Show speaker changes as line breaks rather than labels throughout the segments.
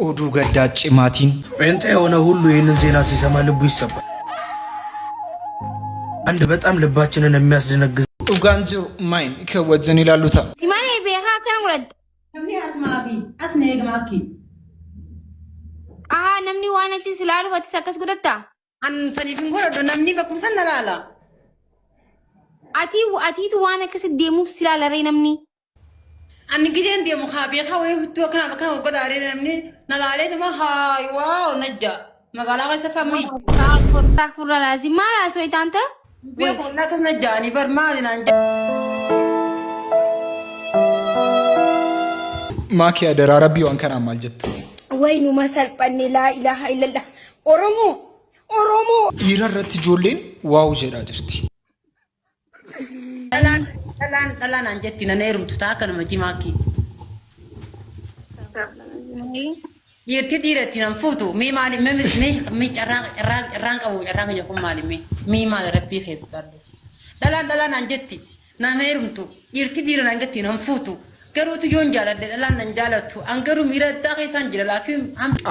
ኦዱ ገዳጭ ማቲን
ጴንጤ የሆነ ሁሉ ይህንን ዜና ሲሰማ ልቡ ይሰባል። አንድ በጣም ልባችንን የሚያስደነግዝ
ኡጋንጆ ማይን ከወዘን ይላሉታ
ሲማኔ ቤሃ ከንወድ
namni asmaafi asna eegamaaki
namni waan achi silaalu wati sakkas godhatta
an saniif hin godhadhu namni bakkuma san nalaala
atiitu waan akkas deemuuf silaalaree namni
ani gideen deemu haa beekaa wayii huttoo kana bakka godhaaree namni nalaalee tuma haay waaw najja magaalaa keessa fammi
taakfurra laazim maal haasoo itaanta
beekonnaa akkas najjaanii bar maali naan
ማኪ አደራረቢ ዋን ከና ማልጀት
ወይኑ መሰልጠኒ ላ ኢላሃ ኢላላህ ኦሮሞ
ይረረት ጆሌን ዋው ጀዳ ጅርቲ
dhalaan anjetti na neerumtu taa kana mati maaki yerti diretti nan futu mi mali mi carraan qabu jakun mali mi mali rabbi keessadde dhalaan anjetti na neerumtu yerti diretti anjetti nan futu ገሩት ዮንጃላ ደላን እንጃላቱ አንገሩ ሚረዳ ከሳን ጅራ ላኪም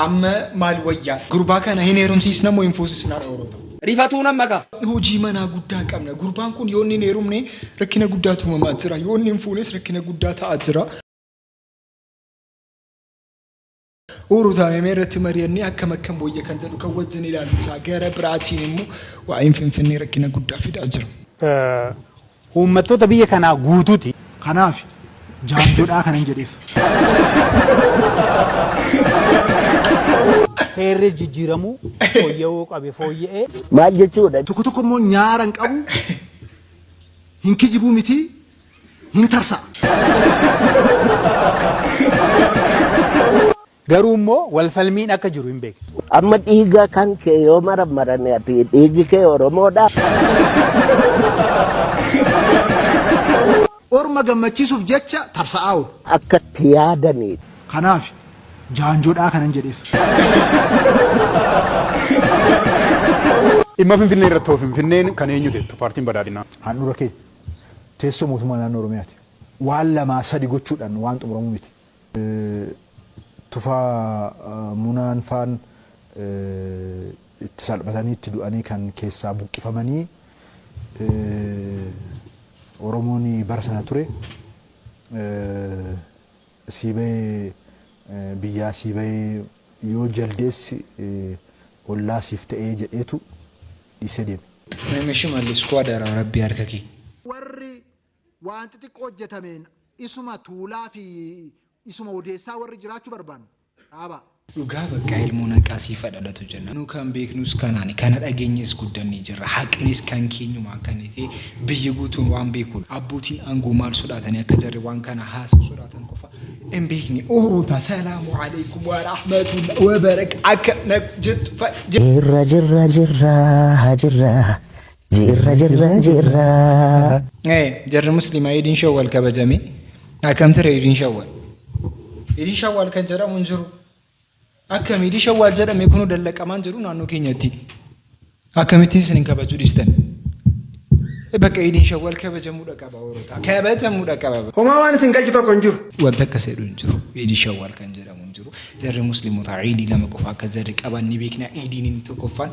አመ ማልወያ ጉርባ ከነ ሄኔሩም ሲስነሞ ኢንፎሲስ ና ኦሮታ
ሪፋቱና መጋ
ሁጂ መና ጉዳ ቀምነ ጉርባን ኩን ዮኒ ኔሩም ኔ ረኪነ ጉዳቱ መማጽራ ዮኒ ኢንፎኔስ ረኪነ ጉዳታ አዝራ ኦሮታ የሜረት መሪየኒ አከመከም ቦየ ከንዘዱ ከወዝን ይላሉታ ገረ ብራቲንሙ ዋይን ፍንፍኔ ረኪነ ጉዳ ፊዳ አዝራ
ኡመቶ ተብየ ከና ጉቱቲ
ከናፊ jaanjoodhaa kanan jedheef
heerri jijjiiramu fooyya'uu qabe fooyya'ee
maal jechuudha tokko tokko immoo nyaaran qabu hin kijibuu miti hin tarsa
garuu immoo wal falmiin akka jiru hin beeku
amma dhiiga kan kee yoo marammarame ati dhiigi kee oromoodha orma gammachiisuuf jecha tarsa'aa akkatti yaadanii kanaaf jaanjoodhaa kanan jedheef
dhimma finfinnee irratti finfinneen kan eenyu teettu paartiin badhaadhinaa
handhuura kee teessoo mootummaa naannoo oromiyaati waan lamaa sadi gochuudhaan waan xumuramuu miti tufaa munaan faan itti salphatanii itti du'anii kan keessaa buqqifamanii ኦሮሞኒ በርሰና ቱሬ ሲበይ ቢያ ሲበይ ዮ ጀልዴስ ወላ ሲፍተኤ ጀኤቱ ይሰደም
ነምሽ ማል ስኳድ አራቢ አርከኪ
ወሪ ዋንጥጥ ቆጀተመን ኢሱማ ቱላፊ ኢሱማ ወዴሳ ወሪ ጅራቹ በርባን አባ
ዱጋ በቃ ilmoon qasii fadhadhatu jenna nu kan beeknus kanaani kana dhageenyes guddanni jirra haqnis kan keenyu maakanite biyyi guutuun waan beekun abbootiin aangoo maal sodaatanii akka jarri waan kana haasa'u sodaatan qofa en beekni oruta salaamu alaykum wa rahmatullahi wa barakatuh jit jirra jarri muslima idin shawwal kabajame akamtare idin shawwal kan jara munjuru akkamitti shawwal jedhame kunu dallaqamaan jiru naannoo keenyatti akkamitti isin kabaju distan bakka idin shawwal kabajamuudha qaba oroota kabajamuudha qaba
homaa waan isin qalchi tokko hin jiru
wanta akka seedu hin jiru idin shawwal kan jedhamu hin jiru jarri musliimota iidii lama qofa akka jarri qaban ni beekna iidiin inni tokkoffaan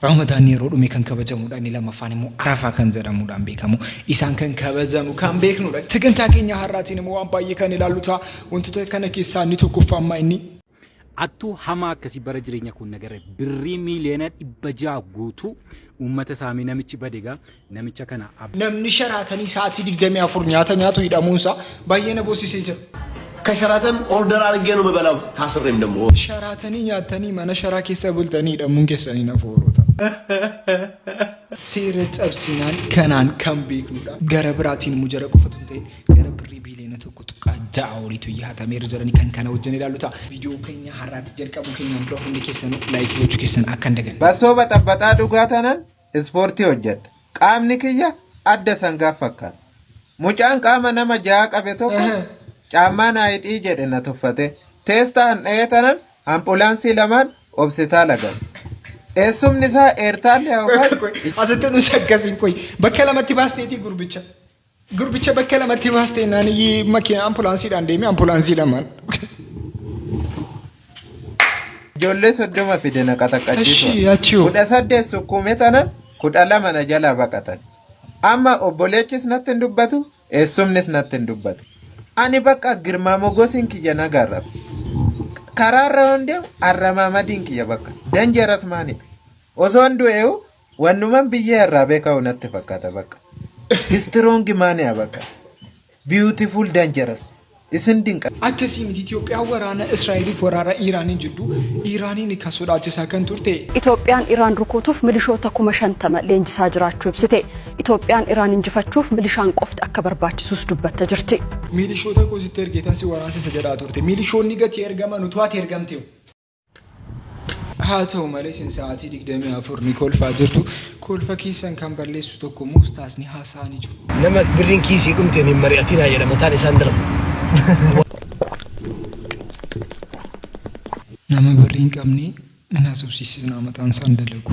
Ramadan yeroo dhume kan kabajamuudha inni lamaffaan immoo Arafaa kan jedhamuudhaan beekamu isaan kan kabajamu kan beeknudha sagantaa keenya har'aatiin immoo waan baay'ee kan ilaalluta wantoota kana keessaa inni tokkoffaan maa inni
attu hama akkasi bara jireenya kun nagare birrii miiliyoona 600 guutuu uummata saamii namichi badega namicha kana
namni sharaatanii sa'aatii 24 nyaatu hidhamuunsa baay'ee na boosisee jira
ከሸራተን ኦርደር አድርጌ ነው የምበላው ታስሬም ደግሞ
sharaatanii nyaatanii mana sharaa keessa bultanii hidhamuun keessanii na foorota seera cabsinaan kanaan kan beeknudha gara biraatiin mujara qofatu ta'e gara birrii biiliyoona tokko tuqaa ja'a oliitu yaatameera jedhanii kan kana wajjin ilaaluta viidiyoo keenya har'aatti jalqabu keenyaan dura hundi keessan laayik gochuu keessan akka hin daganne
basoo baxabaxaa dhugaa tanan ispoortii hojjedha qaamni kiyya adda sangaa fakkaata mucaan qaama nama ja'a qabe tokko caammaan aayidii jedhe na tuffate teestaan dheetanan ambulaansii lamaan obsitaala galu eessumni isaa eertaallee hawwaatu
asitti nu shaggasiin koy bakka lamatti baasteetii gurbicha bakka lamatti baastee naani makiina ambulaansiidhaan deemee ambulaansii lamaan
Ijoollee 30 fide na qaxaqachiisu.
Eshi yachiu.
18 sukkuumee tanan 12 na jalaa baqatan. Amma obboleechis natti hin dubbatu, eessumnis natti hin dubbatu. Ani bakka girmaa mogoosin kiyya nagarrab. Karaarra hundeewu arramamadiin kiyya bakka. Dangerous maanidha. Osoo hin du'eewu wannuman biyya irraa beekamu natti fakkaata bakka. Strong maaniya bakka. Beautiful dangerous. Isin dinqa.
Akkasiin Itoophiyaa waraana Israa'eliif waraana Iraaniin jidduu Iraaniin ka sodaachisaa kan turte.
Itoophiyaan Iraan rukutuuf milishoota 50 leenjisaa jiraachuu ibsite. Itoophiyaan Iraan injifachuuf milishaan qofti akka barbaachisus dubbatte jirti.
Milishoota kositti ergeetan si waraansa jedhaa turte. Milishoonni gati ergaman utuu ati ergamteewu. Haa ta'u malee sin sa'aatii 24 ni kolfaa jirtu. Kolfa keessan kan balleessu tokko muustaasni haasa'anii jiru.
Nama birriin kiisii dhumteen hin mari'atinaa jedhama mataan isaan dalagu.
Nama birrii hin qabne mana subsiisina mataan isaan dalagu.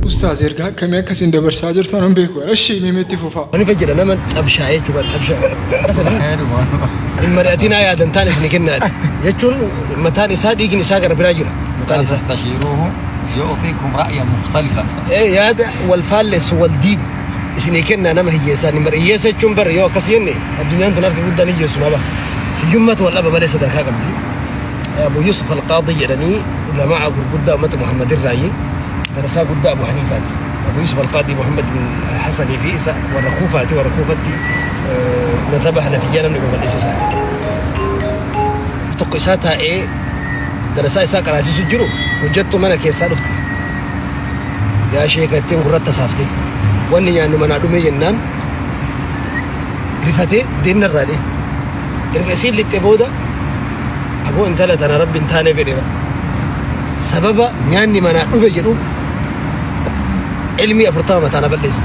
Ustaaz ergaa akkamii akkasiin dabarsaa jirtan hin beeku. Eshi mimeetti fufaa.
Wani fajjira nama xabshaa jechuudha xabshaa. Hin mari'atinaa yaadan taan isin kennaadha. Jechuun mataan isaa dhiigni isaa gara biraa jira. Mataan isaa.
تستشيروه يعطيكم رأيا مختلفا.
yaada wal faalleessu wal diigu isin kennaa nama hiyyeessaan hin hiyyeessa jechuun bara yoo akkas jenne addunyaan tun harka guddaan hiyyeessu maba. Hiyyummatu wal dhaba malee sadarkaa qabdi. Abu Yusuf al-Qaadi jedhanii ulamaa gurguddaa ummata Muhammadin raayii. درسا قد أبو حنيفة أبو يوسف القاضي محمد بن حسن في إساء وركوفتي نذبح نفيانا من قبل الإساء تقساتها إيه درسا إساء كراسي سجروا وجدت منك يسا لفتي يا شيخ التين قررت صافتي واني يعني من أدومي جنان رفتي دين الرالي درقسين اللي تبودا أبو انتلت أنا رب انتاني في ربا سببا يعني من أدومي جنون علمي أفرطامة أنا بلشت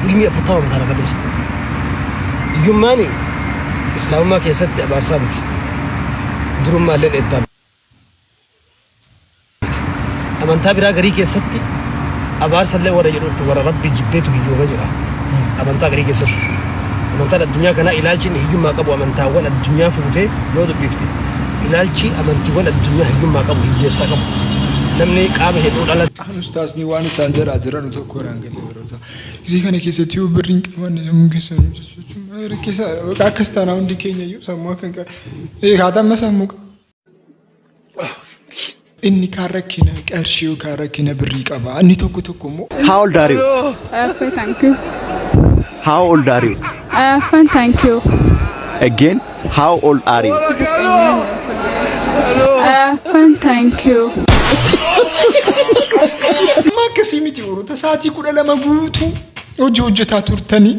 علمي أفرطامة أنا بلشت يوماني إسلام ما كيسد أبار سابتي دروم ما لين إدام أمن تابرا غري كيسدي أبار سلة ورا جلوت ورا ربي جبته يوم جرا أمن تابرا كيسد أمن تابرا الدنيا كنا إلالشين هيوم ما كبوا أمن تاول الدنيا فوته يود بيفتي إلالشي أمن تقول الدنيا هيوم ما كبوا يسقم namni qaama hedduudha alatti.
Ustaasni waan isaan jiraa jiran tokko raangalee yeroo ta'a. Isii kana keessatti yoo birriin qaban sammuu keessan jechuudha. Rakkisa akkas taanaa hundi keenya iyyuu sammuu akka hin qabu. Haatamma sammuu qaba. Inni kaan rakkina qarshii yookaan rakkina birrii qaba. Inni tokko tokko immoo.
How old are you?
Thank you.
How old are you?
Fine, thank you.
Again, how old are you?
Fine, thank you.
Akkasii miti warroota sa'aatii 12 guutuu hojii hojjetaa turtanii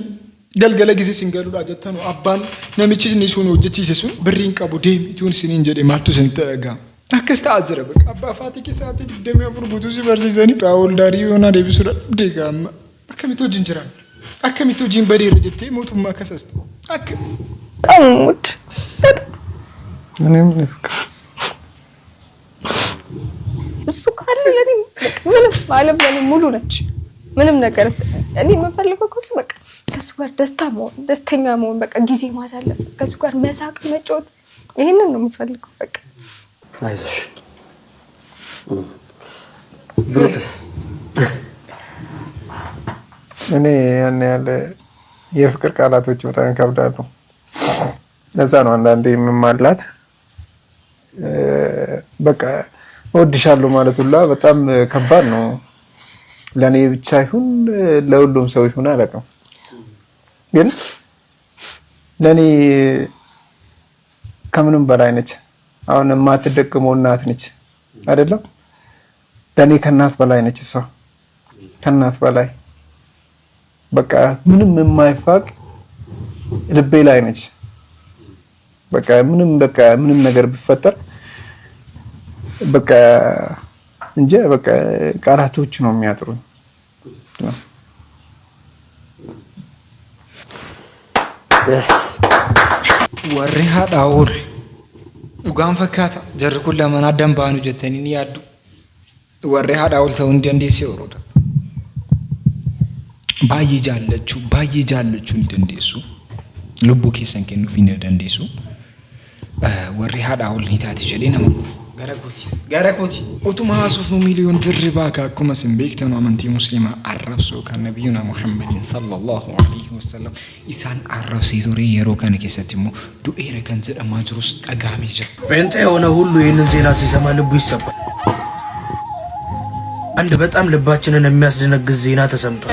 galgala gisee sin galuudhaa jettanuu abbaan namichi inni sun hojjechiise sun birriin qabu deemi tuun siniin jedhe maaltu isinitti dhaga'ama. Akkas ta'aa jira bakka abbaa faatii keessatti 24 guutuu si barsiisanii ol daarii yoonaa deebisuudha deegaama. Akkamitti hojiin jiran? Akkamitti hojiin badeera jettee mootummaa kasasta? Akka.
Amuud. እሱ ካለ ለኔ ምንም ማለት ለኔ ሙሉ ነች። ምንም ነገር እኔ የምፈልገው ከሱ በቃ ከሱ ጋር ደስተኛ መሆን በቃ ጊዜ ማሳለፍ ከሱ ጋር መሳቅ መጫወት ይሄንን ነው የምፈልገው በቃ።
አይዞሽ ብሩክስ
እኔ ያን ያለ የፍቅር ቃላቶች በጣም ይከብዳሉ። ለዛ ነው አንዳንዴ የምማላት በቃ እወድሻለሁ ማለት ሁላ በጣም ከባድ ነው። ለኔ ብቻ ይሁን ለሁሉም ሰው ይሁን አላውቅም፣ ግን ለኔ ከምንም በላይ ነች። አሁን የማትደቅመው እናት ነች አይደለም? ለኔ ከእናት በላይ ነች እሷ፣ ከእናት በላይ በቃ ምንም የማይፋቅ ልቤ ላይ ነች። በቃ ምንም ነገር ቢፈጠር በቃ እንጂ በቃ ቃላቶች ነው የሚያጥሩኝ።
warri haadha ol dhugaan fakkaata jarri kun lamaan addan baanu jettanii ni yaaddu. Warri haadha ol ta'uu hin dandeessu yeroo baay'ee jaallachuu ni dandeessu. lubbuu keessan kennuuf hin dandeessu. Warri haadha ol ni taate jedhee nama gara kooti utuma haasofnu miliyoon dirribaa akkuma isin beektan amantii musliimaa arrabsoo kan nabiyuna Muhammadin sallallahu alaihi wasallam isaan arrabsee ture yeroo kana keessatti immoo du'eera kan jedhamaa jirus dhagaamee jira.
ጴንጤ የሆነ ሁሉ ይህንን ዜና ሲሰማ ልቡ ይሰባል። አንድ በጣም ልባችንን የሚያስደነግጥ ዜና ተሰምቷል።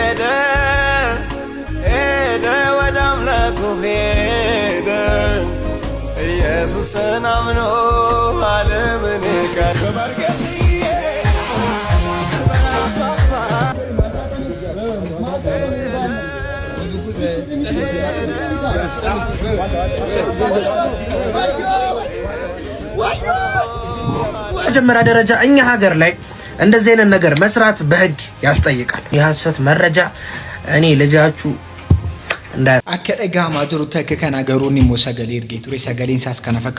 ወደ አምላኩ ሄደ ኢየሱስን አምኖ ዓለምን ካከበርገት
መጀመሪያ ደረጃ እኛ ሀገር ላይ እንደዚህ አይነት ነገር መስራት በህግ ያስጠይቃል። የሐሰት መረጃ እኔ ልጃችሁ እንዳ
አከደጋ ማጅሩ ተከከና ገሩኒ ሞሰገሌ እርጌ ቱሬ ሰገሌን ሳስከነፈካ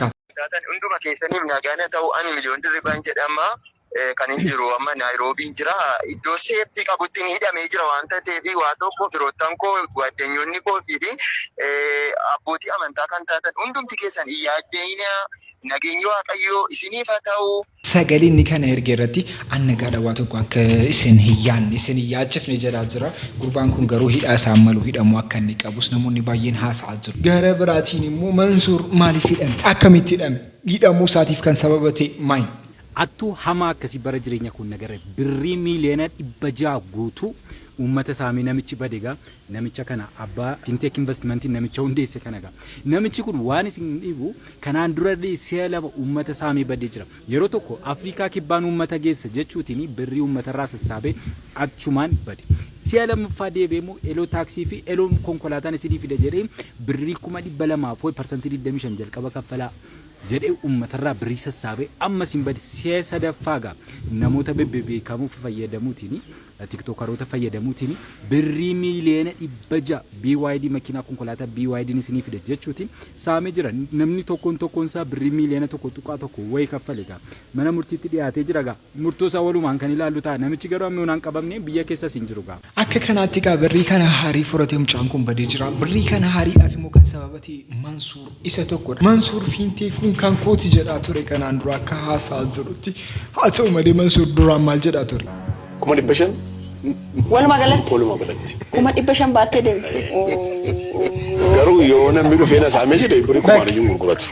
እንዱማ ከሰኒም ናጋነ ታው አኒ ሚሊዮን ድሪባን ጀዳማ kan jiru amma Nairobi jira iddoo seeftii qabutti hidhamee jira waan ta'eef waa tokko firoottan koo gwaddeenyonni koo fi abbootii amantaa kan taatan hundumti keessan iyyaaddeeyna nageenyi waaqayyoo isiniif haa ta'u.
Sagaleen ni kana erga irratti annagaadha waa tokko akka isin hiyyaan isin iyyaachifne jedhaa jira. Gurbaan kun garuu hidhaa isaan malu hidhamu akka inni qabus namoonni baay'een haasa'aa jiru. Gara biraatiin immoo Mansuur maaliif hidhame? Akkamitti hidhame? Hidhamuu isaatiif kan sababa ta'e maali?
Attu hama akkasii bara jireenya kun nagara birrii miiliyoona 600 guutuu uummata saamii namichi badeega namicha kana abbaa fintech investment namicha hundeesse kanaga namichi kun waan isin dhibu kanaan dura si'a lama uummata saamii badee jira yeroo tokko Afrikaa kibbaan uummata geessa jechuutiin birrii uummata irraa sassaabee achumaan bade si'a lammaffaa deebi'ee eloo taaksii fi eloo konkolaataan isinii fida jedhee birrii 200% 25 jalqaba kaffalaa jedhee uummatarraa birrii sassaabee amma sin bade si'a sadaffaaga namoota bebbeekamuuf fayyadamuutiin tiktokaroota fayyadamuutiin birrii miiliyoona 600 BYD makiinaa konkolaataa BYD isinii fida jechuutiin saamee jira namni tokkoon isaa birrii miiliyoona tokko wayi kaffalega mana murtiitti dhiyaatee jira gaa murtoo isaa walumaan kan ilaallu ta'a namichi garuu amma unaan qabamne biyya keessa sin jiru gaa
akka kanaatti gaa birrii kana harii fudhatee mucaan kun badee jira birrii kana hariidhaaf immoo kan sababati Mansuur isa tokkodha Mansuur fiintee kun kan kooti jedhaa ture kanaan dura akka haasaa jirutti haa ta'u malee Mansuur duraan maal jedhaa ture
kuma dhibbashan
walumaa galatti kuma dhibbashan baattee deemte
garuu yoo namni dhufee na saamee jedhee birrii kumaan gurguratu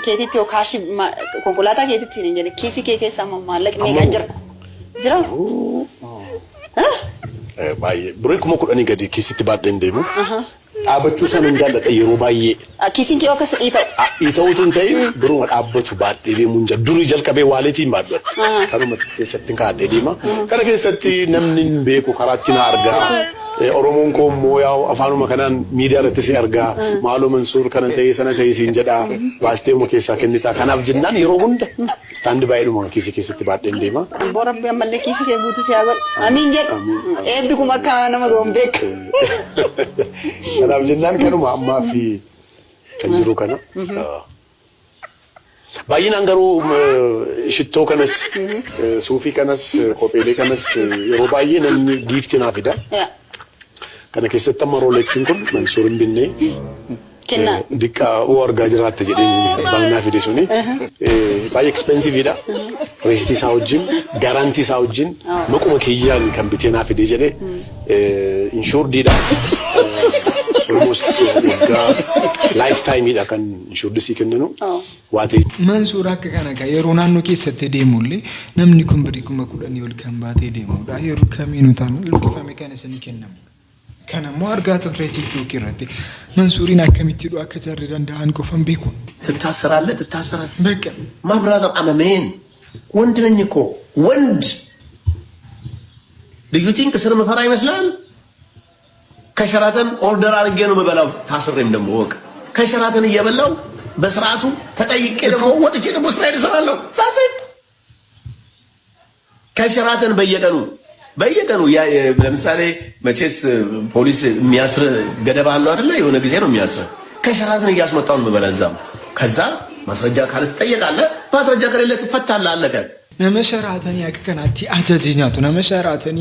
keetitti yoo kaashii konkolaataa keetitti hin jedhe kiisii kee keessaa maallaqni meeqa jira
baay'ee birrii 10,000 gadi kiisitti baadheen deemu dhaabachuu sana hin jaalladha yeroo baay'ee.
Kiisiin kee akkas
Ita'uutu hin ta'in biruma dhaabbatu baadhee deemuun jira durii jalqabee waaleetiin baadhudha. Kanuma keessatti kaadhee deema. Kana keessatti namni beeku karaatti na argaa. Oromoon koo immoo yaa afaanuma kanaan miidiyaa irratti si argaa maaloo Mansuur kana ta'ee sana ta'ee siin jedhaa baastee uma keessaa kennitaa kanaaf jennaan yeroo hunda istaandi baay'eedhuma kiisii keessatti baadheen deema.
Boorabbii ammallee kiisii kee guutuu si haa godhu. Amiin jedhu eebbi kuma akka nama ga'uun beeku.
Kanaaf jennaan kanuma ammaa fi kan jiru kana. Baay'inaan garuu shittoo kanas suufii kanas kopheelee kanas yeroo baay'ee namni giiftii naaf fida. Kana keessatti amma Rolexiin kun Mansuur hin binnee diqqaa argaa jiraatte jedheen baanaa fide suni baay'ee expensiveedha. Reesitii isaa wajjin garantii isaa wajjin maquma kiyyaan kan bitee naa fide jedhee inshuurdiidha. Almost lifetime kan inshuurdi sii kenninu waatee.
Mansuur akka kana yeroo naannoo keessatti deemullee namni kun birrii 10,000 ol kan baatee deemudha. Yeroo kamiinuu taanu lukkifame kan isinii kennamu. Kana immoo argaa turre TikTok irratti Mansuuriin akkamitti hidhuu akka jarri danda'an qofan beeku.
ትታሰራለህ በቃ ማብራዘር አመሜን ወንድ ነኝ እኮ ወንድ do you think እስር መፈራ ይመስላል? ከሸራተን ኦርደር አድርጌ ነው የምበላው ታስሬም ደግሞ ወቅ ከሸራተን እየበላው በስርዓቱ ተጠይቄ ደግሞ ወጥቼ ደግሞ ስራዬን እሰራለሁ። ሳሴ ከሸራተን በየቀኑ ለምሳሌ መቼስ ፖሊስ የሚያስር ገደብ አለው አይደለ? የሆነ ጊዜ ነው የሚያስር። ከሸራተን እያስመጣው ነው በለዛም ከዛ ማስረጃ ካለ ትጠየቃለህ፣ ማስረጃ ከሌለ ትፈታለህ። አለቀ።
ነመሸራተኒ ያከከናቲ አጀጂኛቱ ነመሸራተኒ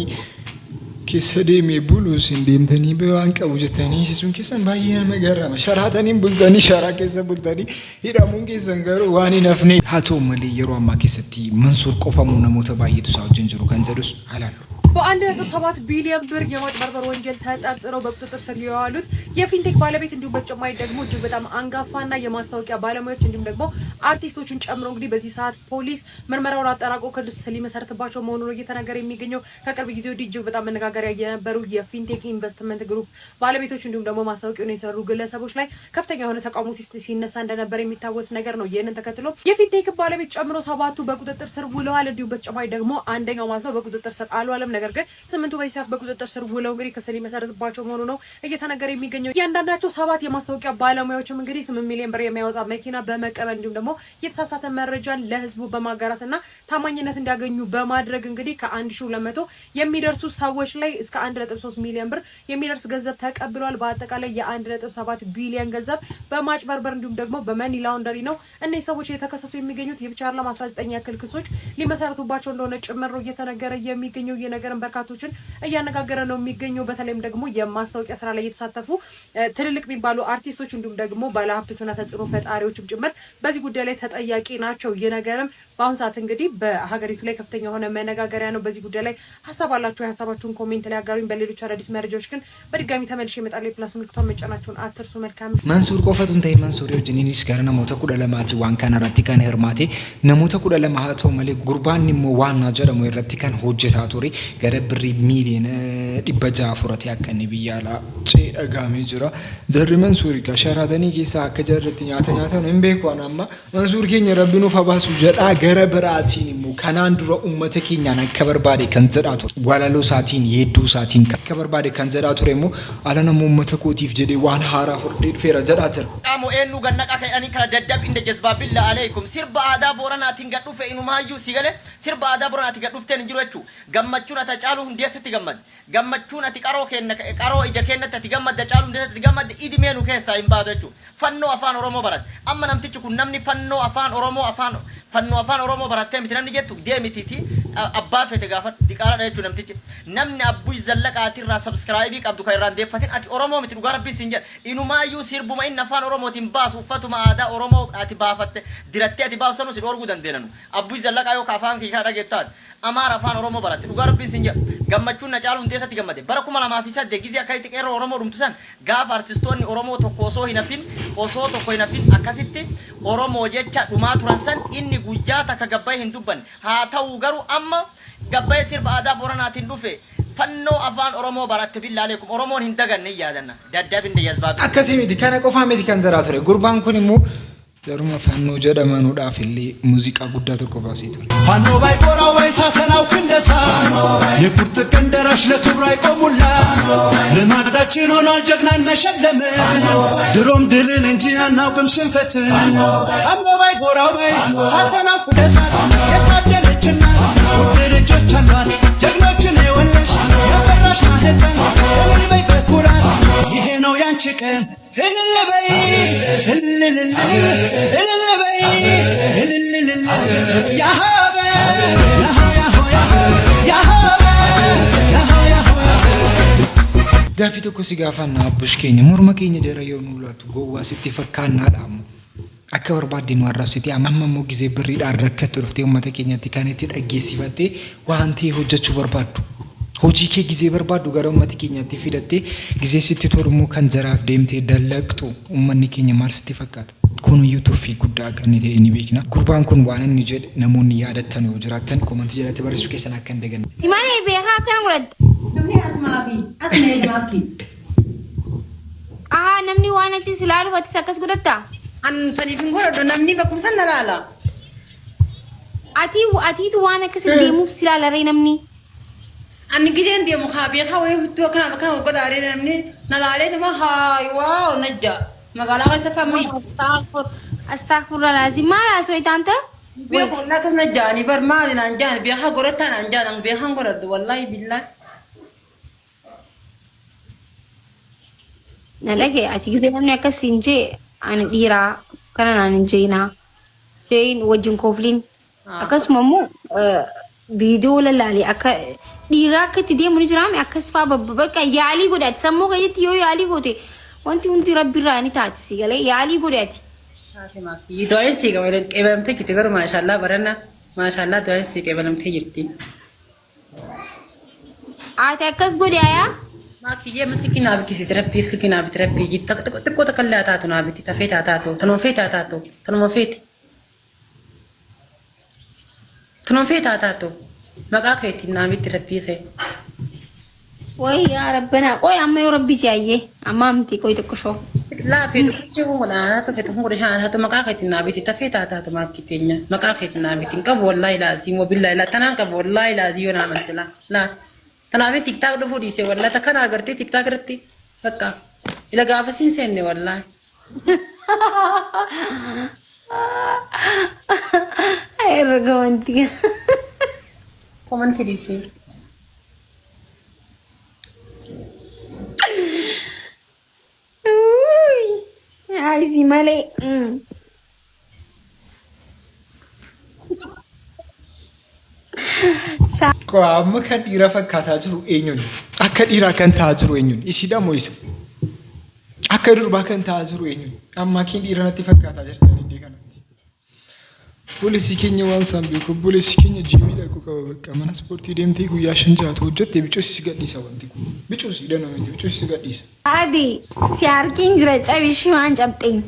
keessa deemee buluus hin deemtanii waan qabu jettanii sun keessan baay'ee nama garama sharaatanii bultanii sharaa keessa bultanii hidhamuun keessan garuu waan hin hafne haa ta'u malee yeroo ammaa keessatti Mansuur qofamoo namoota baay'eetu isaa wajjin jiru kan jedhus halaalu.
በ1.7 ቢሊዮን ብር የማጭበርበር ወንጀል ተጠርጥረው በቁጥጥር ስር የዋሉት የፊንቴክ ባለቤት እንዲሁም በተጨማሪ ደግሞ እጅግ በጣም አንጋፋና የማስታወቂያ ባለሙያዎች እንዲሁም ደግሞ አርቲስቶችን ጨምሮ እንግዲህ በዚህ ሰዓት ፖሊስ ምርመራውን አጠናቆ ክስ ሊመሰርትባቸው መሆኑን እየተናገረ የሚገኘው ከቅርብ ጊዜ ወዲህ እጅግ በጣም መነጋገሪያ የነበሩ የፊንቴክ ኢንቨስትመንት ግሩፕ ባለቤቶች እንዲሁም ደግሞ ማስታወቂያውን የሰሩ ግለሰቦች ላይ ከፍተኛ የሆነ ተቃውሞ ሲነሳ እንደነበር የሚታወስ ነገር ነው። ይህንን ተከትሎ የፊንቴክ ባለቤት ጨምሮ 7ቱ በቁጥጥር ስር ውለዋል። እንዲሁም በተጨማሪ ደግሞ አንደኛው ማለት ነው በቁጥጥር ስር አልዋለም። ነገር ግን 8ቱ በይሳት በቁጥጥር ስር ውለው እንግዲህ ክስ ሊመሰርትባቸው መሆኑ ነው እየተነገረ የሚገኘው። ያንዳንዳቸው 7 የማስታወቂያ ባለሙያዎችም እንግዲህ 8 ሚሊዮን ብር የሚያወጣ መኪና በመቀበል እንዲሁም ደግሞ የተሳሳተ መረጃን ለህዝቡ በማጋራትና ታማኝነት እንዲያገኙ በማድረግ እንግዲህ ከ1200 የሚደርሱ ሰዎች ላይ እስከ 1.3 ሚሊዮን ብር የሚደርስ ገንዘብ ተቀብሏል። በአጠቃላይ የ1.7 ቢሊዮን ገንዘብ በማጭበርበር እንዲሁም ደግሞ በመኒ ላውንደሪ ነው እነዚህ ሰዎች የተከሰሱ የሚገኙት። የብቻ አይደለም 19 ያክል ክሶች ሊመሰርቱባቸው እንደሆነ ጭምር ነው እየተነገረ የሚገኘው። የነገርን በርካቶችን እያነጋገረ ነው የሚገኘው። በተለይም ደግሞ የማስታወቂያ ስራ ላይ የተሳተፉ ትልልቅ የሚባሉ አርቲስቶች እንዲሁም ደግሞ ባለሀብቶችና ተጽዕኖ ፈጣሪዎችም ጭምር በዚህ ጉዳይ ላይ ተጠያቂ ናቸው። የነገርም በአሁን ሰዓት እንግዲህ በሀገሪቱ ላይ ከፍተኛ የሆነ መነጋገሪያ ነው። በዚህ ጉዳይ ላይ ሀሳብ አላችሁ የሀሳባችሁን ኮሜንት ላይ አጋሩኝ። በሌሎች አዳዲስ መረጃዎች ግን በድጋሚ ተመልሼ እመጣለሁ። የፕላስ ምልክቷን መጫናችሁን አትርሱ። መልካም
Mansuur qofatu ta'e Mansuur wajjininis gara namoota 12 waan kana irratti kan hirmaate namoota 12 haa ta'u malee gurbaan immoo waan jedhamu irratti kan hojjetaa ture gara birrii miiliyoona 600 furate akka inni biyya alaa dhagaamee jira. Jarri Mansuur egaa sharaatanii keessaa akka jarritti nyaata nyaatan hin beeku amma Mansuur keenya rabbi nuuf habaasu jedhaa gara biraatiin immoo kanaan dura uummata keenyaan akka barbaade kan jedhaa ture. Walaloo isaatiin yeedduu isaatiin akka barbaade kan jedhaa ture immoo ala nama uummata kootiif jedhee waan haaraa furdee dhufeera jedhaa jira.
Qaamo eenyu gannaqa ka'anii kana daddabi inda jazbaabilla alaykum sirba aadaa booranaatiin gad dhufe inumaayyuu si gale sirba aadaa booranaatiin gad dhufteen hin jiru jechuu gammachuun ata caalu hundeessatti gammad gammachuun ati qaroo ija kennatti ati gammadda caalu hundeessatti gammadda idimeenu keessaa hin baatu jechuu fannoo afaan oromoo barat amma namtichi kun namni fannoo afaan oromoo barattee miti namni jettu deemititi abbaa fete gaafa diqaala jechuu namtichi namni abbuu zallaqaatirraa subscribe qabdu kan irraan deeffatin ati oromoo miti dhugaa rabbiin siin jedha inumaayyuu sirbuma inni afaan oromootiin baasu uffatuma aadaa oromoo ati baafatte dirattee ati baafsanu si dhorguu dandeenanu abbuu zallaqaa yoo afaan kii kana dhageettaat amaara afaan oromoo baratte dhugaa rabbiin siin jedha gammachuun na caalu hundeessatti gammade bara 2008 gizee akka itti qeerroo oromoo dhumtu san gaafa artistoonni oromoo tokko osoo tokko hin hafin akkasitti oromoo jecha dhumaa turan san inni guyyaa takka gabbaa'ee hin dubbanne haa ta'u garuu amma gabbaa'ee sirba aadaa booranaatiin dhufe fannoo afaan oromoo baratte billaaleekum oromoon hin daganne yaadanna daddabinde yazbaabi
akkasii miti kana qofaa miti kan jaraa ture gurbaan kun immoo jaruma fannoo jedhamanuudhaaf illee muuziqaa guddaa tokko baasee ture.
ፋኖ ባይቆራ ወይ ሳተናው ክንደሳ የቁርጥ ቀን ደራሽ ለክብሩ አይቆሙላ ልማዳችን ሆኗል ጀግናን መሸለም ድሮም ድልን እንጂ አናውቅም ሽንፈት ፋኖ ባይቆራ ወይ ሳተናው ክንደሳ የታደለች እናት ውድ ልጆች አሏት ጀግኖችን የወለሽ የፈራሽ ማህፀን እልል በይ በኩራት ይሄ ነው ያንቺ ቀን እልል በይ እልል በይ እልል ያሃበ
Gaaffii tokko si gaafannaa abbush keenya morma keenya jara yoo nu laatu gowwaa sitti fakkaannaadha ammoo akka barbaadde nu arrabsite amma immoo gizee birriidhaan rakkattu dhuftee uummata keenyatti kan itti dhaggeessifattee waan ta'e hojjechuu barbaaddu. Hojii kee gizee barbaaddu gara uummata keenyatti fidattee gizee sitti tolummoo kan jaraaf deemtee dallaqxu uummanni keenya maal sitti fakkaata? Kunuyyuu turfii guddaa akka inni ta'e ni beekna. Gurbaan kun waan inni jedhe namoonni yaadattan yoo jiraattan komantii jalatti barreessuu keessan akka hin daganne.
Simalee beekaa kan godhatte. Namni waan achi silaa dhufatti akkas godhattaa?
Saniif hin godhadhu namni bakkuma san na laala.
Atiitu waan akkasii deemuuf si laalaree namni.
Ani gideen deemu haa beekaa wayii hudduu akkana bakka godhaaree namni na laalee nama haa waaw najja magaalaa keessa famii.
Astaghfirullah laazim maal haasoo itaanta?
Beeku akkas najjaani bar maali naan jaan beekaa godhattaa naan jaan an beekaan godhadhu wallaahi billaa.
Nalage ati gidee namni akkasii hin jee ani dhiiraa kana naan hin jeenaa jeen wajjin koofliin akkasuma immoo فيديو لالي أكا ديراك تدي من جرام أكسفا ببقى يالي قدات سمو غيتي يو يالي قدي وانتي ربي راني تاتسي يالي قداتي
دوين سيكا ولا كيبلمتي كتير ما شاء الله برنا ما شاء الله دوين سيكا كيبلمتي جرتي
أتأكد قدايا
ما كي مسكين نابي كيسي تربي مسكين نابي تربي جت تكو تكلا تاتو نابي تفيت تاتو تنوفيت تاتو تنوفيت تاتو ما قاكيتي نابي تربي خي
وي يا ربنا قوي عمي ربي جايه امامتي قوي تكشو
لا في تكشو ولا انا تفيت ريحان هاتو ما قاكيتي نابي تفيت تاتو ما كيتينيا ما قاكيتي نابي تنقب والله لازم وبالله لا تنقب والله لازم انا عملت لا تنامي تيك تاك دفو ديسي والله تكنا اگرتي تيك تاك رتي فكا الى غافسين سني والله
اي رغونتي
كومنتي ديسي
عايزي مالي
Amma kan dhiira fakkaataa jiru eenyuun? Akka dhiiraa kan ta'aa jiru eenyuun? Ishiidha moo isa? Akka durbaa kan ta'aa jiru eenyuun? Amma kiin dhiira natti fakkaataa jirtan indee kanatti. Boolessi keenya waan isaan beeku boolessi keenya jiimii dhaquu qaba bakka mana ispoortii deemtee guyyaa 5 jaatu hojjettee bicuusi si gadhiisa wanti kun. Bicuusi hidhanoo miti bicuusi si gadhiisa.
Adi si arkiin jira cabishii waan cabxeen.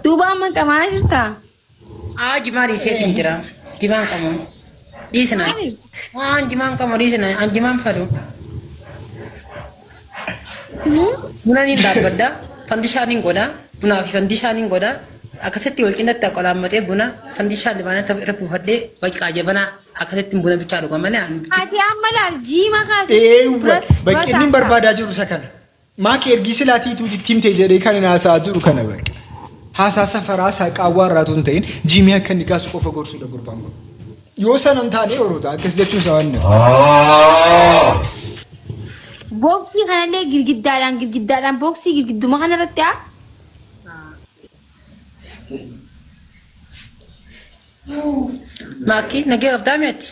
Duuba amma qamaa jirtaa?
Jimaan iseetiin jira. Jimaan qabu. Dhiisna. Waan jimaan qabu dhiisna. An jimaan fadu. Buna ni dhaabbadda. Fandishaa ni godha. Bunaa fi fandishaa ni godha. Akkasitti wal qinatti akka laammatee buna fandishaa libaana ta'e irra buufadhee baqqaa jabanaa akkasitti buna bichaa dhuga malee.
Ati amma laal jiima kaasee.
Baqqeen ni barbaadaa jiru isa kana. Maaki ergi silaatii tuuti timtee jedhee kan haasaa jiru kana baqqee. Haasaa safaraa saaqaawwaa irraa tun ta'in jiimii akka inni kaasu qofa gorsuudha gurbaan kun. Yoo sanan taane oroota akkas jechuun isa waan
Boksii kanallee girgiddaadhaan boksii girgidduma kanarratti haa?
Maakii nagee qabdaa mi'atti?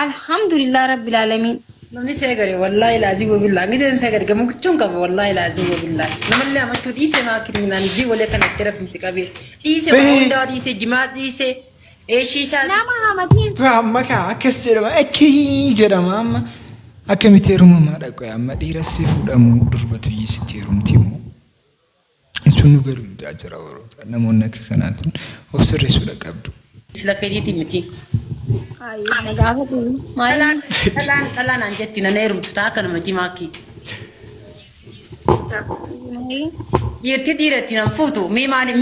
Alhamdulillah rabbil aalamiin.
Namni seegare wallahi laazii wabillahi ngiseen seegare gamu kuchuun qaba wallahi laazii wabillahi namallee amachuu dhiise maakii naan jii walee kanatti rabbiin si qabee dhiise hundaa dhiise jimaa dhiise eeshiisaa
nama hamatiin
amma kaa akkas jedhama akkii jedhama amma akkamitti heerumamaa dhaqo amma dhiira si fuudhamu durbatu sitti heerumti immoo sun nu garuu jira warroota namoonni akka kanaa kun of sirreessuudha qabdu.
Sila keetiiti miti.
Nagaafatu.
Dhalaan anjetti na neerumtu ta'a kana mati maakii. Dhiirti dhiiratti nan fuutu mii maali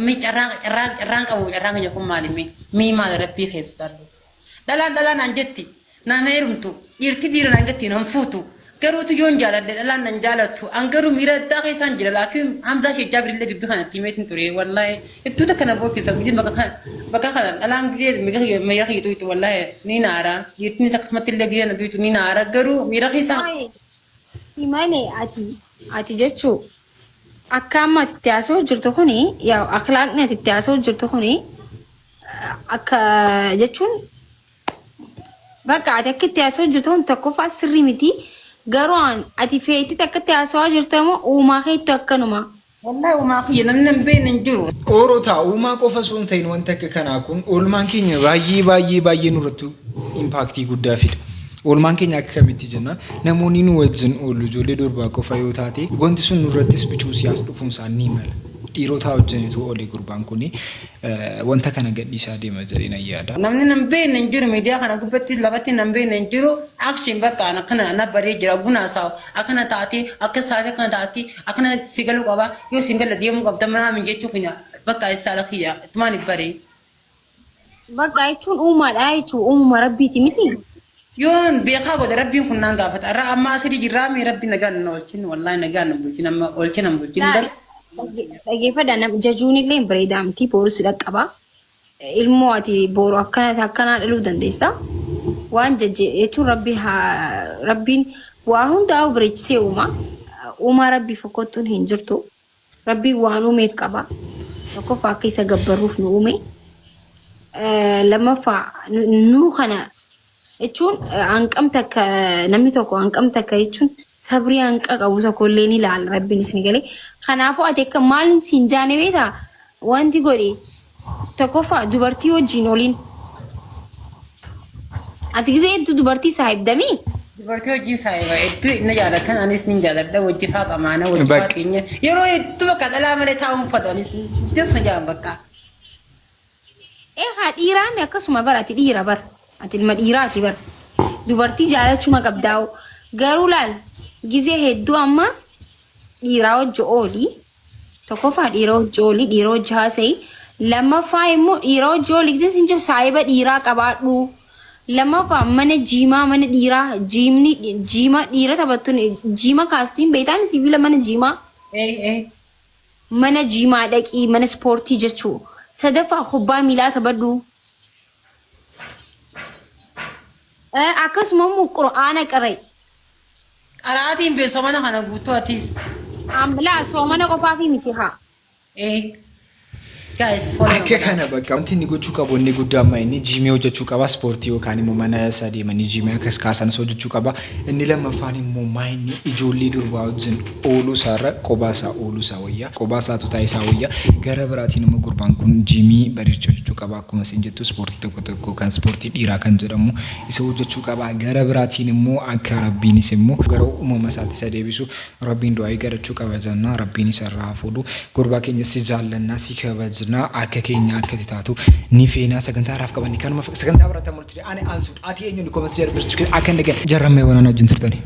mii carraan qabu carraan keenya kun maali mii maali rabbii keessa tallu. Dhalaan anjetti na neerumtu dhiirti dhiira anjetti nan fuutu. Garuutu yoon jaaladde dhalaan nan jaalattu an garuu miira addaa keessaan jira laakiin hamzaa ishee jaabirillee dubbii kanatti himeetiin ture wallahi ibtuuta kana bookkisa gisee bakka kana dhalaan gisee miira kiyya tuytu wallahi ni naara dhiirtinis akkasumatti illee gisee na tuytu ni naara garuu miira keessaan.
Imane ati jechuu akka amma ati itti haasoo jirtu kuni yaa akhlaaqni ati itti haasoo jirtu kuni akka jechuun bakka ati akka itti haasoo jirtu kun tokkoffaa sirrii miti. Garoon ati feetii takkatti haasawaa jirtu immoo uumaa keettu akkanuma.
Wallahi uumaa kiyya namni hin beekne hin jiru.
Oroota uumaa qofa osoo hin ta'in wanta akka kanaa kun oolmaan keenya baay'ee nurratti impaaktii guddaa fida. Oolmaan keenya akka kamitti jenna namoonni nu wajjin oolu ijoollee durbaa qofa yoo taate wanti sun nurrattis bicuu siyaas dhufuun isaa ni mala. Dhiirotaa wajjinitu oole gurbaan kuni wanta kana gadhiisaa deema jedhee nan yaada.
Namni nan beekne hin jiru miidiyaa kana gubbatti lafatti nan beekne hin jiru akshin bakka akkana na baree jira gunaa isaa akkana taatee akka saate akkana taatee akkana si galuu qaba yoo si gala deemuu qabda manaa min jechuu keenya bakka isaa lafiya tumaan baree.
Bakka jechuun uumaadha jechuun uumama rabbiiti miti.
Yoon beekaa godhe rabbiin kun naan gaafata irraa amma asirri jirraa mee rabbi nagaan na oolchin wallahi nagaan na bulchin amma oolchin na bulchin dal.
Dhageeffadha jajuun illee bareedaa miti poolisii dhaqqaba. Ilmoo ati boru akkanaa dhaluu dandeessa. Waan jechuun rabbiin waa hundaa bareechisee uuma. Uumaa rabbii fokkottuun hin jirtu. Rabbiin waan uumeef qaba. tokkoffaa akka isa gabbaruuf nu uume lammaffaa nu kana jechuun hanqamta akka namni tokko hanqamta akka jechuun sabrii hanqa qabu tokko illee ni ilaala rabbiin isin galee kanaafuu ati akka maalin siin jaane beektaa wanti godhe tokkoffaa dubartii wajjin oliin ati gisee hedduu dubartii saahibdamii
dubartii wajjin saahiba hedduu inni jaalatan anis ni jaaladha wajji faa qamaana wajji faa keenya yeroo hedduu bakka dhalaa malee taa'uun fadhanis jas na jaan bakka.
Haa dhiiraan akkasuma bara ati dhiira bara ati ilma dhiiraati bara dubartii jaalachuma qabdaa'u garuu laal gisee hedduu amma dhiiraa wajji oolii tokkoffaa dhiira wajji oolii dhiira wajji haasa'i lammaffaa immoo dhiira wajji oolii gisee sinjoo saahiba dhiiraa qabaadhu lammaffaa mana jiimaa mana dhiiraa jiima dhiira taphattuun jiima kaastuun beektaan sibiila mana jiimaa mana jiimaa dhaqii mana ispoortii jechuu sadaffaa kubbaa miilaa taphadhu akkasuma immoo qura'aana qara'e.
Qaraatiin beeksisa kana guutuu atiis.
Ambilaa soomana qofaa fi miti haa.
Akka kana bakka wanti inni gochuu qabu inni guddaa amma inni jiimii hojjechuu qaba ispoortii yookaan immoo mana isaa deemanii jiimii akkas kaasanis hojjechuu qaba inni lammaffaan immoo maayinni ijoollee durbaa wajjin ooluu isaarra kophaa isaa ooluu isaa wayyaa kophaa isaatu taa'ee isaa wayyaa gara biraatiin immoo gurbaan kun jiimii bareechuu hojjechuu qaba akkuma isin jettu ispoortii tokko tokko kan ispoortii dhiiraa kan jedhamu isa hojjechuu qaba gara biraatiin immoo akka rabbiinis immoo gara uumama isaatti isa deebisu rabbiin du'aa gadhachuu qaba jennaa rabbiin isarraa fuudhu gurbaa keenya si jaallannaa si kabajna akka keenya akka taatu ni feena sagantaa raaf qabanni kanuma sagantaa baratamuu ture ani ansuud ati eenyuun koomenti jedhu birsichu akka ndege jarramee wanana wajjin turtani